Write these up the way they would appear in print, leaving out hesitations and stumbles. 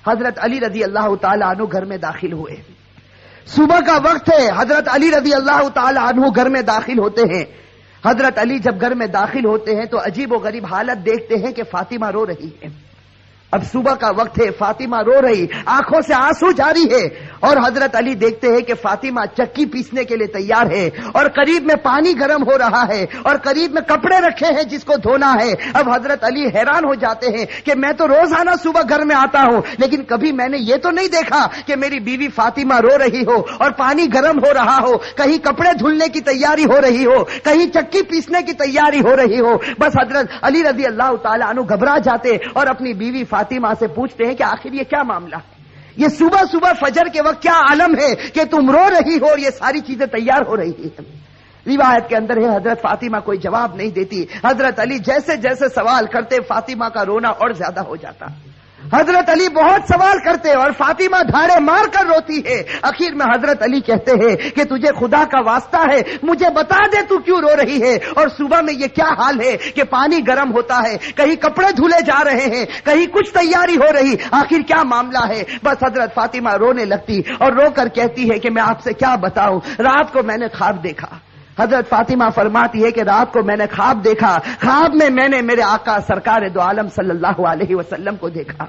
حضرت علی رضی اللہ تعالی عنہ گھر میں داخل ہوئے. صبح کا وقت ہے. حضرت علی رضی اللہ تعالی عنہ گھر میں داخل ہوتے ہیں. حضرت علی جب گھر میں داخل ہوتے ہیں تو عجیب و غریب حالت دیکھتے ہیں کہ فاطمہ رو رہی ہے. اب صبح کا وقت ہے, فاطمہ رو رہی, آنکھوں سے آنسو جاری ہے, اور حضرت علی دیکھتے ہیں کہ فاطمہ چکی پیسنے کے لیے تیار ہے, اور قریب میں پانی گرم ہو رہا ہے, اور قریب میں کپڑے رکھے ہیں جس کو دھونا ہے. اب حضرت علی حیران ہو جاتے ہیں کہ میں تو روزانہ صبح گھر میں آتا ہوں, لیکن کبھی میں نے یہ تو نہیں دیکھا کہ میری بیوی فاطمہ رو رہی ہو اور پانی گرم ہو رہا ہو, کہیں کپڑے دھلنے کی تیاری ہو رہی ہو, کہیں چکی پیسنے کی تیاری ہو رہی ہو. بس حضرت علی رضی اللہ تعالیٰ عنہ گھبرا جاتے اور اپنی بیوی فاطمہ سے پوچھتے ہیں کہ آخر یہ کیا معاملہ ہے, یہ صبح صبح فجر کے وقت کیا عالم ہے کہ تم رو رہی ہو اور یہ ساری چیزیں تیار ہو رہی ہیں. روایت کے اندر ہے حضرت فاطمہ کوئی جواب نہیں دیتی. حضرت علی جیسے جیسے سوال کرتے فاطمہ کا رونا اور زیادہ ہو جاتا. حضرت علی بہت سوال کرتے اور فاطمہ دھاڑے مار کر روتی ہے. آخر میں حضرت علی کہتے ہیں کہ تجھے خدا کا واسطہ ہے, مجھے بتا دے تو کیوں رو رہی ہے, اور صبح میں یہ کیا حال ہے کہ پانی گرم ہوتا ہے, کہیں کپڑے دھلے جا رہے ہیں, کہیں کچھ تیاری ہو رہی, آخر کیا معاملہ ہے. بس حضرت فاطمہ رونے لگتی اور رو کر کہتی ہے کہ میں آپ سے کیا بتاؤں, رات کو میں نے خواب دیکھا. حضرت فاطمہ فرماتی ہے کہ رات کو میں نے خواب دیکھا, خواب میں نے میرے آقا سرکار دو عالم صلی اللہ علیہ وسلم کو دیکھا.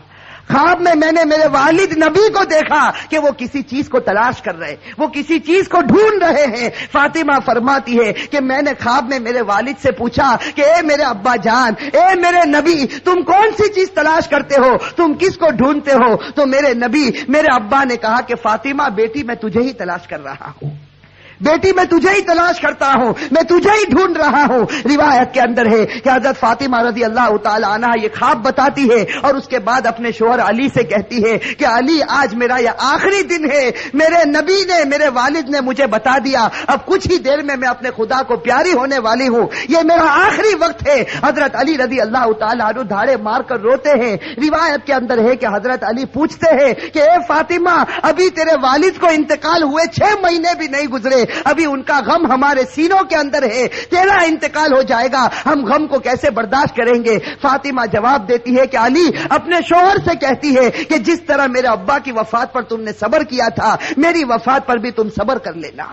خواب میں نے میرے والد نبی کو دیکھا کہ وہ کسی چیز کو تلاش کر رہے, وہ کسی چیز کو ڈھونڈ رہے ہیں. فاطمہ فرماتی ہے کہ میں نے خواب میں میرے والد سے پوچھا کہ اے میرے ابا جان, اے میرے نبی, تم کون سی چیز تلاش کرتے ہو, تم کس کو ڈھونڈتے ہو؟ تو میرے نبی, میرے ابا نے کہا کہ فاطمہ بیٹی میں تجھے ہی تلاش کر رہا ہوں, بیٹی میں تجھے ہی تلاش کرتا ہوں, میں تجھے ہی ڈھونڈ رہا ہوں. روایت کے اندر ہے کہ حضرت فاطمہ رضی اللہ تعالی عنہا یہ خواب بتاتی ہے اور اس کے بعد اپنے شوہر علی سے کہتی ہے کہ علی آج میرا یہ آخری دن ہے, میرے نبی نے, میرے والد نے مجھے بتا دیا, اب کچھ ہی دیر میں اپنے خدا کو پیاری ہونے والی ہوں, یہ میرا آخری وقت ہے. حضرت علی رضی اللہ تعالی عنہ دھاڑے مار کر روتے ہیں. روایت کے اندر ہے کہ حضرت علی پوچھتے ہیں کہ اے فاطمہ, ابھی تیرے والد کو انتقال ہوئے 6 مہینے بھی نہیں گزرے, ابھی ان کا غم ہمارے سینوں کے اندر ہے, تیرا انتقال ہو جائے گا, ہم غم کو کیسے برداشت کریں گے. فاطمہ جواب دیتی ہے کہ علی اپنے شوہر سے کہتی ہے کہ جس طرح میرے ابا کی وفات پر تم نے صبر کیا تھا, میری وفات پر بھی تم صبر کر لینا.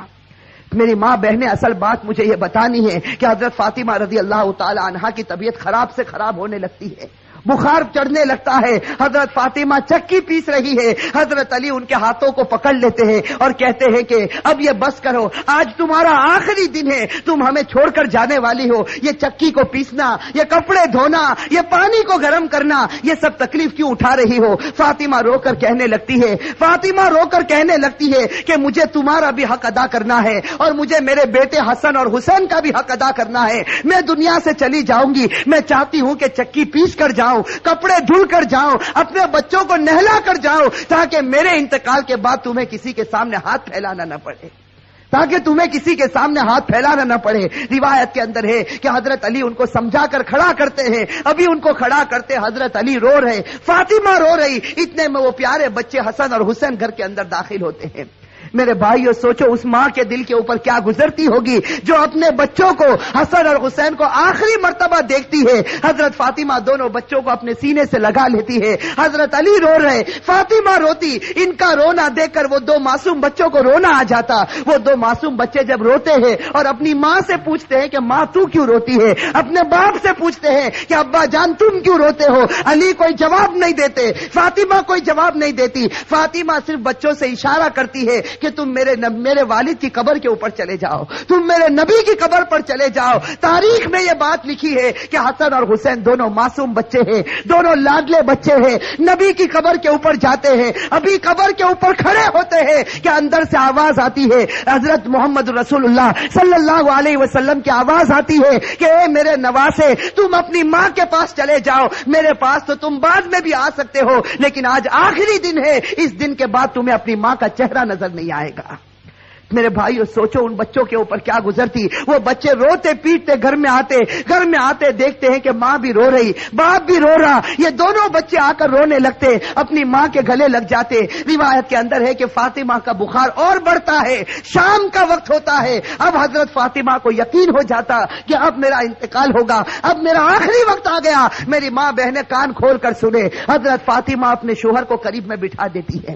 میری ماں بہنیں, اصل بات مجھے یہ بتانی ہے کہ حضرت فاطمہ رضی اللہ تعالی عنہا کی طبیعت خراب سے خراب ہونے لگتی ہے, بخار چڑھنے لگتا ہے. حضرت فاطمہ چکی پیس رہی ہے, حضرت علی ان کے ہاتھوں کو پکڑ لیتے ہیں اور کہتے ہیں کہ اب یہ بس کرو, آج تمہارا آخری دن ہے, تم ہمیں چھوڑ کر جانے والی ہو, یہ چکی کو پیسنا, یہ کپڑے دھونا, یہ پانی کو گرم کرنا, یہ سب تکلیف کیوں اٹھا رہی ہو. فاطمہ رو کر کہنے لگتی ہے, فاطمہ رو کر کہنے لگتی ہے کہ مجھے تمہارا بھی حق ادا کرنا ہے اور مجھے میرے بیٹے حسن اور حسین کا بھی حق ادا کرنا ہے. میں دنیا سے چلی جاؤں گی, میں چاہتی ہوں کہ چکی پیس کر جاؤں, کپڑے دھل کر جاؤں, اپنے بچوں کو نہلا کر جاؤں, تاکہ میرے انتقال کے بعد تمہیں کسی کے سامنے ہاتھ پھیلانا نہ پڑے, تاکہ تمہیں کسی کے سامنے ہاتھ پھیلانا نہ پڑے. روایت کے اندر ہے کہ حضرت علی ان کو سمجھا کر کھڑا کرتے ہیں, ابھی ان کو کھڑا کرتے حضرت علی رو رہے, فاطمہ رو رہی, اتنے میں وہ پیارے بچے حسن اور حسین گھر کے اندر داخل ہوتے ہیں. میرے بھائیو, سوچو اس ماں کے دل کے اوپر کیا گزرتی ہوگی جو اپنے بچوں کو, حسن اور حسین کو آخری مرتبہ دیکھتی ہے. حضرت فاطمہ دونوں بچوں کو اپنے سینے سے لگا لیتی ہے, حضرت علی رو رہے, فاطمہ روتی. ان کا رونا دیکھ کر وہ 2 معصوم بچوں کو رونا آ جاتا. وہ 2 معصوم بچے جب روتے ہیں اور اپنی ماں سے پوچھتے ہیں کہ ماں تو کیوں روتی ہے, اپنے باپ سے پوچھتے ہیں کہ ابا جان تم کیوں روتے ہو. علی کوئی جواب نہیں دیتے, فاطمہ کوئی جواب نہیں دیتی. فاطمہ صرف بچوں سے اشارہ کرتی ہے کہ تم میرے والد کی قبر کے اوپر چلے جاؤ, تم میرے نبی کی قبر پر چلے جاؤ. تاریخ میں یہ بات لکھی ہے کہ حسن اور حسین دونوں معصوم بچے ہیں, دونوں لاڈلے بچے ہیں, نبی کی قبر کے اوپر جاتے ہیں. ابھی قبر کے اوپر کھڑے ہوتے ہیں کہ اندر سے آواز آتی ہے, حضرت محمد رسول اللہ صلی اللہ علیہ وسلم کی آواز آتی ہے کہ اے میرے نواسے, تم اپنی ماں کے پاس چلے جاؤ, میرے پاس تو تم بعد میں بھی آ سکتے ہو, لیکن آج آخری دن ہے, اس دن کے بعد تمہیں اپنی ماں کا چہرہ نظر نہیں آئے گا. میرے بھائیو سوچو ان بچوں کے اوپر کیا گزرتی. وہ بچے روتے پیٹتے گھر میں آتے دیکھتے ہیں کہ ماں بھی رو رہی, باپ بھی رو رہا. یہ دونوں بچے آ کر رونے لگتے, اپنی ماں کے گلے لگ جاتے. روایت کے اندر ہے کہ فاطمہ کا بخار اور بڑھتا ہے. شام کا وقت ہوتا ہے. اب حضرت فاطمہ کو یقین ہو جاتا کہ اب میرا انتقال ہوگا, اب میرا آخری وقت آ گیا. میری ماں بہنیں کان کھول کر سنے. حضرت فاطمہ اپنے شوہر کو قریب میں بٹھا دیتی ہے.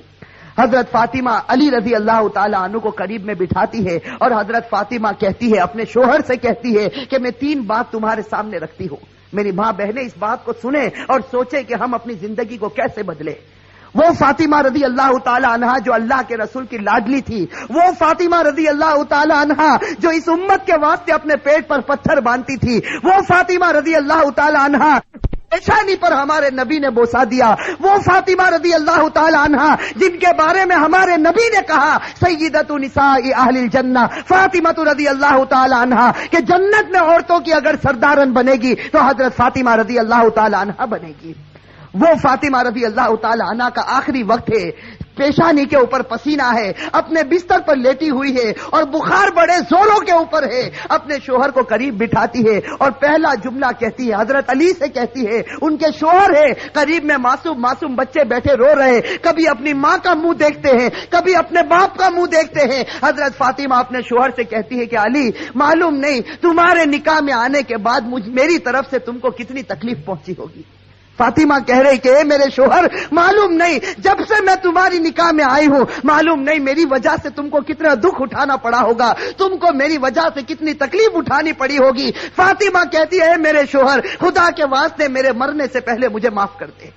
حضرت فاطمہ علی رضی اللہ تعالی عنہ کو قریب میں بٹھاتی ہے اور حضرت فاطمہ کہتی ہے, اپنے شوہر سے کہتی ہے کہ میں 3 بات تمہارے سامنے رکھتی ہوں. میری ماں بہنیں اس بات کو سنیں اور سوچیں کہ ہم اپنی زندگی کو کیسے بدلیں. وہ فاطمہ رضی اللہ تعالی عنہا جو اللہ کے رسول کی لاڈلی تھی, وہ فاطمہ رضی اللہ تعالی عنہا جو اس امت کے واسطے اپنے پیٹ پر پتھر باندھتی تھی, وہ فاطمہ رضی اللہ تعالی عنہا پیشانی پر ہمارے نبی نے بوسا دیا, وہ فاطمہ رضی اللہ تعالی عنہا جن کے بارے میں ہمارے نبی نے کہا سیدۃ نساء اہل الجنہ فاطمہ رضی اللہ تعالی عنہا کہ جنت میں عورتوں کی اگر سردارن بنے گی تو حضرت فاطمہ رضی اللہ تعالی عنہا بنے گی. وہ فاطمہ رضی اللہ تعالی عنہا کا آخری وقت ہے, پیشانی کے اوپر پسینہ ہے, اپنے بستر پر لیٹی ہوئی ہے اور بخار بڑے زوروں کے اوپر ہے. اپنے شوہر کو قریب بٹھاتی ہے اور پہلا جملہ کہتی ہے, حضرت علی سے کہتی ہے, ان کے شوہر ہے, قریب میں معصوم بچے بیٹھے رو رہے, کبھی اپنی ماں کا منہ دیکھتے ہیں, کبھی اپنے باپ کا منہ دیکھتے ہیں. حضرت فاطمہ اپنے شوہر سے کہتی ہے کہ علی معلوم نہیں تمہارے نکاح میں آنے کے بعد میری طرف سے تم کو کتنی تکلیف پہنچی ہوگی. فاطمہ کہہ رہی کہ اے میرے شوہر معلوم نہیں جب سے میں تمہاری نکاح میں آئی ہوں معلوم نہیں میری وجہ سے تم کو کتنا دکھ اٹھانا پڑا ہوگا, تم کو میری وجہ سے کتنی تکلیف اٹھانی پڑی ہوگی. فاطمہ کہتی ہے اے میرے شوہر خدا کے واسطے میرے مرنے سے پہلے مجھے معاف کر دے.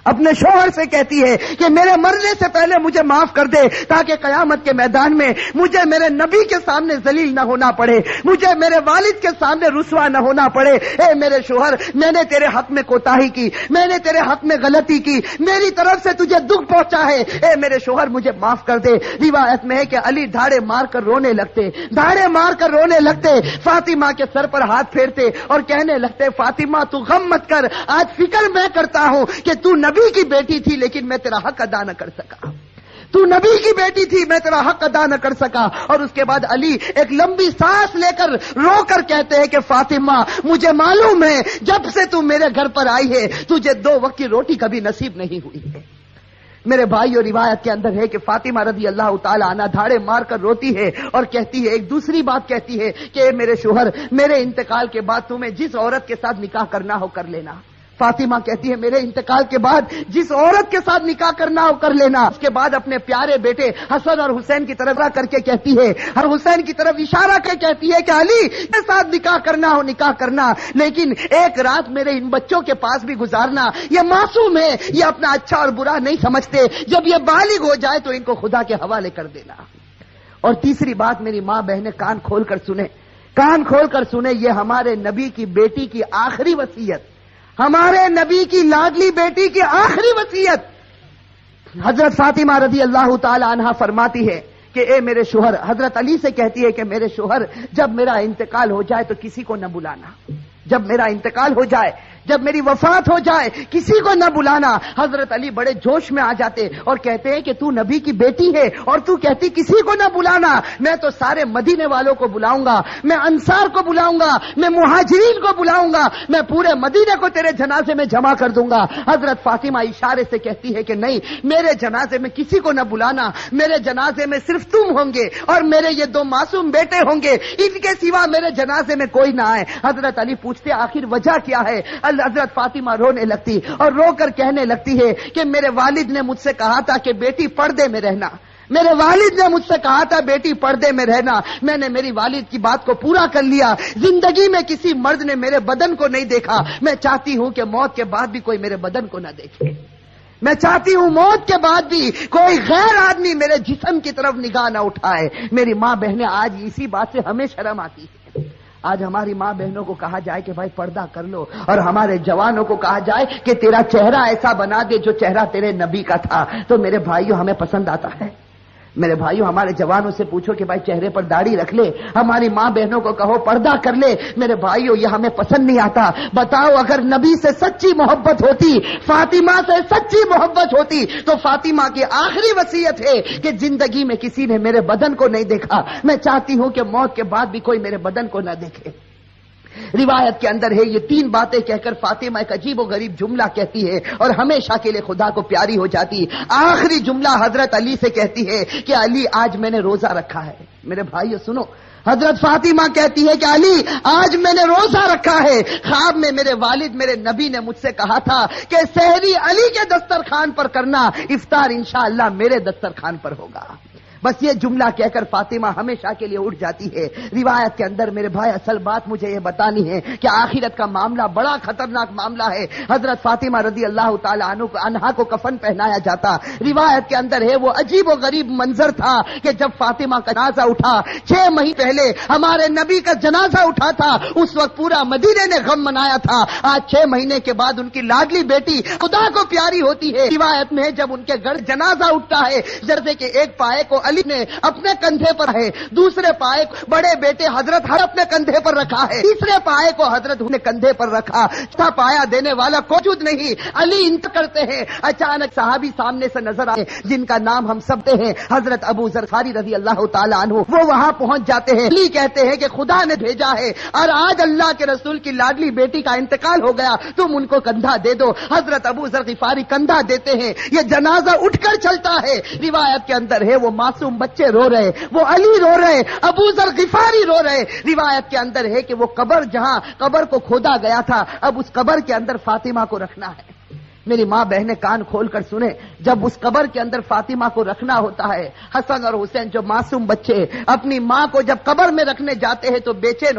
اپنے شوہر سے کہتی ہے کہ میرے مرنے سے پہلے مجھے معاف کر دے تاکہ قیامت کے میدان میں مجھے میرے نبی کے سامنے ذلیل نہ ہونا پڑے, مجھے میرے والد کے سامنے رسوا نہ ہونا پڑے. اے میرے شوہر میں نے تیرے حق میں کوتاہی کی, میں نے تیرے حق میں غلطی کی, میری طرف سے تجھے دکھ پہنچا ہے, اے میرے شوہر مجھے معاف کر دے. روایت میں ہے کہ علی دھاڑے مار کر رونے لگتے, فاطمہ کے سر پر ہاتھ پھیرتے اور کہنے لگتے فاطمہ تو غم مت کر, آج فکر میں کرتا ہوں کہ تو نبی کی بیٹی تھی لیکن میں تیرا حق ادا نہ کر سکا, تو نبی کی بیٹی تھی میں تیرا حق ادا نہ کر سکا. اور اس کے بعد علی ایک لمبی سانس لے کر رو کر کہتے ہیں کہ فاطمہ مجھے معلوم ہے جب سے تو میرے گھر پر آئی ہے تجھے 2 وقت کی روٹی کبھی نصیب نہیں ہوئی ہے. میرے بھائیو روایت کے اندر ہے کہ فاطمہ رضی اللہ تعالی عنہا دھاڑے مار کر روتی ہے اور کہتی ہے, ایک دوسری بات کہتی ہے کہ اے میرے شوہر میرے انتقال کے بعد تمہیں جس عورت کے ساتھ نکاح کرنا ہو کر لینا. فاطمہ کہتی ہے میرے انتقال کے بعد جس عورت کے ساتھ نکاح کرنا ہو کر لینا. اس کے بعد اپنے پیارے بیٹے حسن اور حسین کی طرف کر کے کہتی ہے, اور حسین کی طرف اشارہ کر کہتی ہے کہ علی کے ساتھ نکاح کرنا ہو نکاح کرنا, لیکن ایک رات میرے ان بچوں کے پاس بھی گزارنا. یہ معصوم ہے, یہ اپنا اچھا اور برا نہیں سمجھتے, جب یہ بالغ ہو جائے تو ان کو خدا کے حوالے کر دینا. اور تیسری بات میری ماں بہنیں کان کھول کر سنیں, یہ ہمارے نبی کی بیٹی کی آخری وصیت, ہمارے نبی کی لاڈلی بیٹی کی آخری وصیت. حضرت فاطمہ رضی اللہ تعالی عنہا فرماتی ہے کہ اے میرے شوہر, حضرت علی سے کہتی ہے کہ میرے شوہر جب میرا انتقال ہو جائے تو کسی کو نہ بلانا, جب میرا انتقال ہو جائے, جب میری وفات ہو جائے کسی کو نہ بلانا. حضرت علی بڑے جوش میں آ جاتے اور کہتے ہیں کہ تو نبی کی بیٹی ہے اور تو کہتی کسی کو نہ بلانا, میں تو سارے مدینے والوں کو بلاؤں گا, میں انصار کو بلاؤں گا, میں مہاجرین کو بلاؤں گا, میں پورے مدینے کو تیرے جنازے میں جمع کر دوں گا. حضرت فاطمہ اشارے سے کہتی ہے کہ نہیں, میرے جنازے میں کسی کو نہ بلانا, میرے جنازے میں صرف تم ہوں گے اور میرے یہ 2 معصوم بیٹے ہوں گے, ان کے سوا میرے جنازے میں کوئی نہ آئے. حضرت علی پوچھتے آخر وجہ کیا ہے؟ حضرت فاطمہ رونے لگتی اور رو کر کہنے لگتی ہے کہ میرے والد نے مجھ سے کہا تھا کہ بیٹی پردے میں رہنا, میرے والد نے مجھ سے کہا تھا بیٹی پردے میں رہنا, میں نے میری والد کی بات کو پورا کر لیا. زندگی میں کسی مرد نے میرے بدن کو نہیں دیکھا, میں چاہتی ہوں کہ موت کے بعد بھی کوئی میرے بدن کو نہ دیکھے, میں چاہتی ہوں موت کے بعد بھی کوئی غیر آدمی میرے جسم کی طرف نگاہ نہ اٹھائے. میری ماں بہنیں آج اسی بات سے ہمیں شرم آتی ہے. آج ہماری ماں بہنوں کو کہا جائے کہ بھائی پردہ کر لو, اور ہمارے جوانوں کو کہا جائے کہ تیرا چہرہ ایسا بنا دے جو چہرہ تیرے نبی کا تھا, تو میرے بھائیوں ہمیں پسند آتا ہے؟ میرے بھائیوں ہمارے جوانوں سے پوچھو کہ بھائی چہرے پر داڑھی رکھ لے، ہماری ماں بہنوں کو کہو پردہ کر لے، میرے بھائیوں یہ ہمیں پسند نہیں آتا۔ بتاؤ اگر نبی سے سچی محبت ہوتی، فاطمہ سے سچی محبت ہوتی تو فاطمہ کی آخری وصیت ہے کہ زندگی میں کسی نے میرے بدن کو نہیں دیکھا، میں چاہتی ہوں کہ موت کے بعد بھی کوئی میرے بدن کو نہ دیکھے۔ روایت کے اندر ہے یہ 3 باتیں کہہ کر فاطمہ ایک عجیب و غریب جملہ کہتی ہے اور ہمیشہ کے لیے خدا کو پیاری ہو جاتی۔ آخری جملہ حضرت علی سے کہتی ہے کہ علی آج میں نے روزہ رکھا ہے۔ میرے بھائیو سنو، حضرت فاطمہ کہتی ہے کہ علی آج میں نے روزہ رکھا ہے، خواب میں میرے والد میرے نبی نے مجھ سے کہا تھا کہ سحری علی کے دسترخوان پر کرنا، افطار انشاءاللہ میرے دسترخوان پر ہوگا۔ بس یہ جملہ کہہ کر فاطمہ ہمیشہ کے لیے اٹھ جاتی ہے۔ روایت کے اندر میرے بھائی اصل بات مجھے یہ بتانی ہے کہ آخرت کا معاملہ بڑا خطرناک معاملہ ہے۔ حضرت فاطمہ رضی اللہ تعالی عنہا کو کفن پہنایا جاتا۔ روایت کے اندر ہے وہ عجیب و غریب منظر تھا کہ جب فاطمہ کا جنازہ اٹھا، 6 مہینے پہلے ہمارے نبی کا جنازہ اٹھا تھا، اس وقت پورا مدینے نے غم منایا تھا۔ آج 6 مہینے کے بعد ان کی لاڈلی بیٹی خدا کو پیاری ہوتی ہے۔ روایت میں جب ان کے گھر جنازہ اٹھتا ہے، جیسے کہ ایک پائے کو علی نے اپنے کندھے پر ہے، دوسرے پائے بڑے بیٹے حضرت ہر اپنے کندھے پر رکھا ہے، تیسرے پائے کو حضرت نے کندھے پر رکھا، چوتھا پایا دینے والا موجود نہیں، علی انت کرتے ہیں۔ اچانک صحابی سامنے سے نظر آئے جن کا نام ہم سب تے ہیں، حضرت ابو ذر غفاری رضی اللہ تعالی عنہ، وہ وہاں پہنچ جاتے ہیں۔ علی کہتے ہیں کہ خدا نے بھیجا ہے اور آج اللہ کے رسول کی لاڈلی بیٹی کا انتقال ہو گیا، تم ان کو کندھا دے دو۔ حضرت ابو ذر غفاری کندھا دیتے ہیں، یہ جنازہ اٹھ کر چلتا ہے۔ روایت کے اندر ہے وہ معصوم بچے رو رہے، وہ علی رو رہے، ابو ذر غفاری رو رہے۔ روایت کے اندر ہے کہ وہ قبر جہاں قبر کو کھودا گیا تھا، اب اس قبر کے اندر فاطمہ کو رکھنا ہے۔ میری ماں بہنیں کان کھول کر سنیں، جب اس قبر کے اندر فاطمہ کو رکھنا ہوتا ہے، حسن اور حسین جو معصوم بچے اپنی ماں کو جب قبر میں رکھنے جاتے ہیں تو بے چین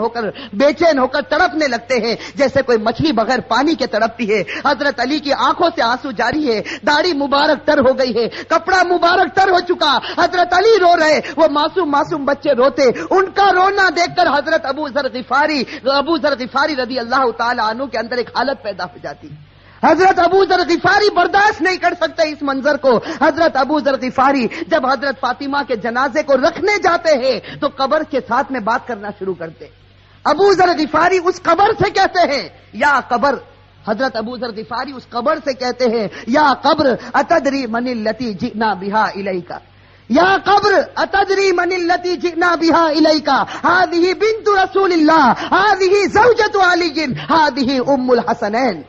ہو کر تڑپنے لگتے ہیں جیسے کوئی مچھلی بغیر پانی کے تڑپتی ہے۔ حضرت علی کی آنکھوں سے آنسو جاری ہے، داڑھی مبارک تر ہو گئی ہے، کپڑا مبارک تر ہو چکا، حضرت علی رو رہے، وہ معصوم بچے روتے۔ ان کا رونا دیکھ کر حضرت ابو ذر غفاری رضی اللہ تعالی عنہ کے اندر ایک حالت پیدا ہو جاتی۔ حضرت ابو ذر غفاری برداشت نہیں کر سکتے اس منظر کو۔ حضرت ابو ذر غفاری جب حضرت فاطمہ کے جنازے کو رکھنے جاتے ہیں تو قبر کے ساتھ میں بات کرنا شروع کرتے۔ ابو ذر غفاری اس قبر سے کہتے ہیں، یا قبر، حضرت ابو ذر غفاری اس قبر سے کہتے ہیں، یا قبر اتدری من التی جئنا بہا الیک، یا قبر اتدری من التی جئنا بہا الیک، ہذہ بنت رسول اللہ، ہذہ زوجۃ علی، ہذہ ام الحسنین۔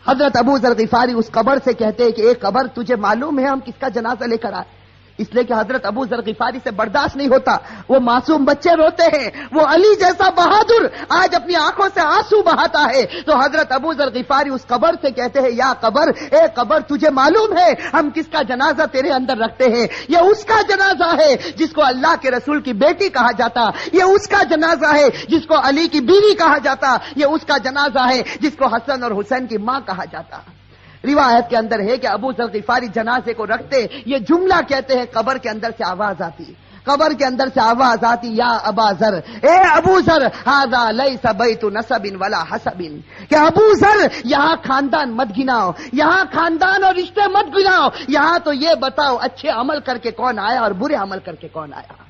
حضرت ابو ذر غفاری اس قبر سے کہتے ہیں کہ اے قبر، تجھے معلوم ہے ہم کس کا جنازہ لے کر آئے؟ اس لیے کہ حضرت ابو ذر غفاری سے برداشت نہیں ہوتا، وہ معصوم بچے روتے ہیں، وہ علی جیسا بہادر آج اپنی آنکھوں سے آنسو بہاتا ہے، تو حضرت ابو ذر غفاری اس قبر سے کہتے ہیں، یا قبر، اے قبر، تجھے معلوم ہے ہم کس کا جنازہ تیرے اندر رکھتے ہیں؟ یہ اس کا جنازہ ہے جس کو اللہ کے رسول کی بیٹی کہا جاتا، یہ اس کا جنازہ ہے جس کو علی کی بیوی کہا جاتا، یہ اس کا جنازہ ہے جس کو حسن اور حسین کی ماں کہا جاتا۔ روایت کے اندر ہے کہ ابو ذر غفاری جنازے کو رکھتے، یہ جملہ کہتے ہیں، قبر کے اندر سے آواز آتی، قبر کے اندر سے آواز آتی، یا ابا ذر، اے ابو ذر، ھذا لیس بیت نسب ولا حسب، کہ ابو ذر یہاں خاندان مت گناؤ، یہاں خاندان اور رشتے مت گناؤ، یہاں تو یہ بتاؤ اچھے عمل کر کے کون آیا اور برے عمل کر کے کون آیا۔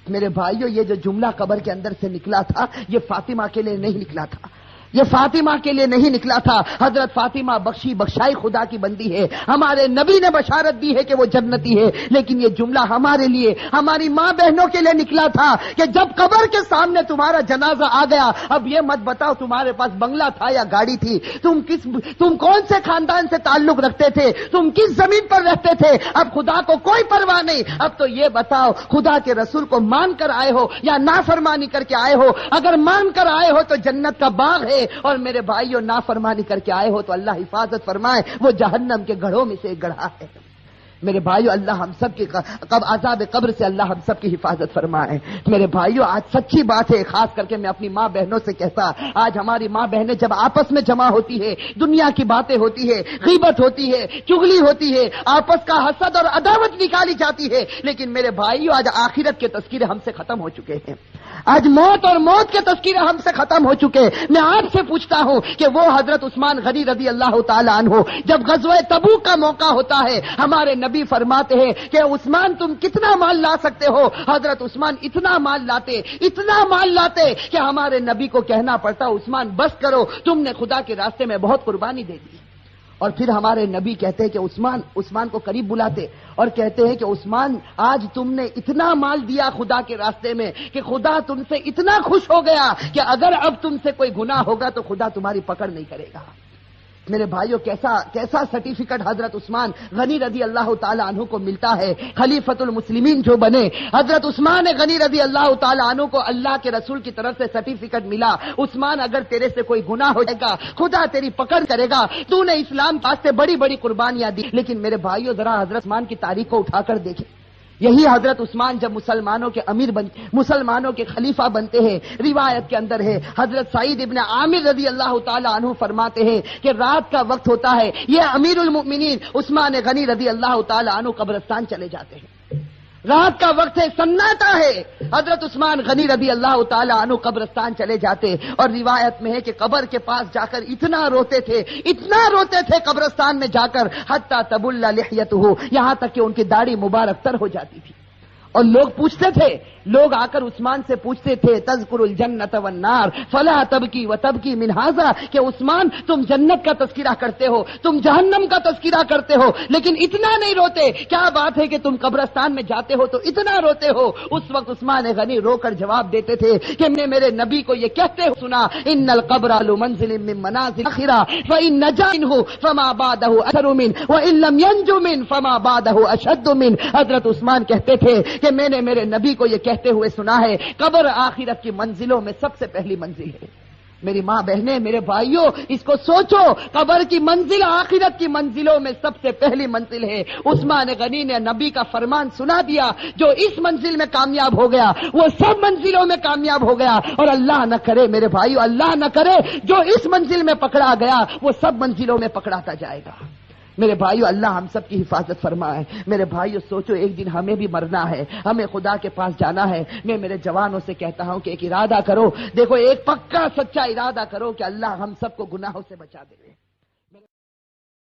میرے بھائیو، یہ جو جملہ قبر کے اندر سے نکلا تھا، یہ فاطمہ کے لیے نہیں نکلا تھا، یہ فاطمہ کے لیے نہیں نکلا تھا۔ حضرت فاطمہ بخشائی خدا کی بندی ہے، ہمارے نبی نے بشارت دی ہے کہ وہ جنتی ہے، لیکن یہ جملہ ہمارے لیے، ہماری ماں بہنوں کے لیے نکلا تھا کہ جب قبر کے سامنے تمہارا جنازہ آ گیا، اب یہ مت بتاؤ تمہارے پاس بنگلہ تھا یا گاڑی تھی، تم کون سے خاندان سے تعلق رکھتے تھے، تم کس زمین پر رہتے تھے، اب خدا کو کوئی پرواہ نہیں، اب تو یہ بتاؤ خدا کے رسول کو مان کر آئے ہو یا نافرمانی کر کے آئے ہو؟ اگر مان کر آئے ہو تو جنت کا باغ ہے، اور میرے بھائیوں نافرمانی کر کے آئے ہو تو اللہ حفاظت فرمائے، وہ جہنم کے گڑھوں میں سے ایک گڑھا ہے۔ میرے بھائیوں، اللہ ہم سب کی عذاب قبر سے اللہ ہم سب کی حفاظت فرمائے۔ میرے بھائیوں، آج سچی بات ہے، خاص کر کے میں اپنی ماں بہنوں سے کہتا، آج ہماری ماں بہنیں جب آپس میں جمع ہوتی ہے، دنیا کی باتیں ہوتی ہے، غیبت ہوتی ہے، چغلی ہوتی ہے، آپس کا حسد اور عداوت نکالی جاتی ہے، لیکن میرے بھائیوں آج آخرت کے تذکرے ہم سے ختم ہو چکے ہیں، آج موت کے تذکرے ہم سے ختم ہو چکے۔ میں آپ سے پوچھتا ہوں کہ وہ حضرت عثمان غنی رضی اللہ تعالی عنہ جب غزوہ تبوک کا موقع ہوتا ہے، ہمارے نبی فرماتے ہیں کہ عثمان تم کتنا مال لا سکتے ہو؟ حضرت عثمان اتنا مال لاتے کہ ہمارے نبی کو کہنا پڑتا عثمان بس کرو، تم نے خدا کے راستے میں بہت قربانی دے دی۔ اور پھر ہمارے نبی کہتے ہیں کہ عثمان کو قریب بلاتے اور کہتے ہیں کہ عثمان آج تم نے اتنا مال دیا خدا کے راستے میں کہ خدا تم سے اتنا خوش ہو گیا کہ اگر اب تم سے کوئی گناہ ہوگا تو خدا تمہاری پکڑ نہیں کرے گا۔ میرے بھائیوں کیسا سرٹیفکیٹ حضرت عثمان غنی رضی اللہ تعالی عنہ کو ملتا ہے، خلیفۃ المسلمین جو بنے۔ حضرت عثمان غنی رضی اللہ تعالی عنہ کو اللہ کے رسول کی طرف سے سرٹیفکیٹ ملا، عثمان اگر تیرے سے کوئی گناہ ہو جائے گا خدا تیری پکڑ کرے گا، تو نے اسلام واسطے بڑی بڑی قربانیاں دی۔ لیکن میرے بھائیوں ذرا حضرت عثمان کی تاریخ کو اٹھا کر دیکھیں، یہی حضرت عثمان جب مسلمانوں کے خلیفہ بنتے ہیں، روایت کے اندر ہے حضرت سعید ابن عامر رضی اللہ تعالی عنہ فرماتے ہیں کہ رات کا وقت ہوتا ہے، یہ امیر المؤمنین عثمان غنی رضی اللہ تعالی عنہ قبرستان چلے جاتے ہیں، رات کا وقت ہے، سناٹا ہے، حضرت عثمان غنی رضی اللہ تعالی عنہ قبرستان چلے جاتے اور روایت میں ہے کہ قبر کے پاس جا کر اتنا روتے تھے قبرستان میں جا کر حتی تبل لحیتہ، یہاں تک کہ ان کی داڑھی مبارک تر ہو جاتی تھی۔ اور لوگ پوچھتے تھے، لوگ آ کر عثمان سے پوچھتے تھے تذکر الجنت والنار فلا تبکی وتبکی من ھذا، کہ عثمان تم جنت کا تذکرہ کرتے ہو، تم جہنم کا تذکرہ کرتے ہو، لیکن اتنا نہیں روتے، کیا بات ہے کہ تم قبرستان میں جاتے ہو تو اتنا روتے ہو؟ اس وقت عثمان غنی رو کر جواب دیتے تھے کہ میں نے میرے نبی کو یہ کہتے سنا، ان القبر لمنزل من منازل الاخرہ فان نجا منه فما بعده اثر منه وان لم ينج منه فما بعده اشد منه۔ حضرت عثمان کہتے تھے کہ میں نے میرے نبی کو یہ کہتے ہوئے سنا ہے قبر آخرت کی منزلوں میں سب سے پہلی منزل ہے۔ میری ماں بہنیں، میرے بھائیوں، اس کو سوچو، قبر کی منزل آخرت کی منزلوں میں سب سے پہلی منزل ہے۔ عثمان غنی نے نبی کا فرمان سنا دیا، جو اس منزل میں کامیاب ہو گیا وہ سب منزلوں میں کامیاب ہو گیا، اور اللہ نہ کرے میرے بھائیوں، اللہ نہ کرے جو اس منزل میں پکڑا گیا وہ سب منزلوں میں پکڑاتا جائے گا۔ میرے بھائیو اللہ ہم سب کی حفاظت فرمائے۔ میرے بھائیو سوچو، ایک دن ہمیں بھی مرنا ہے، ہمیں خدا کے پاس جانا ہے۔ میں میرے جوانوں سے کہتا ہوں کہ ایک ارادہ کرو، دیکھو ایک پکا سچا ارادہ کرو کہ اللہ ہم سب کو گناہوں سے بچا دے۔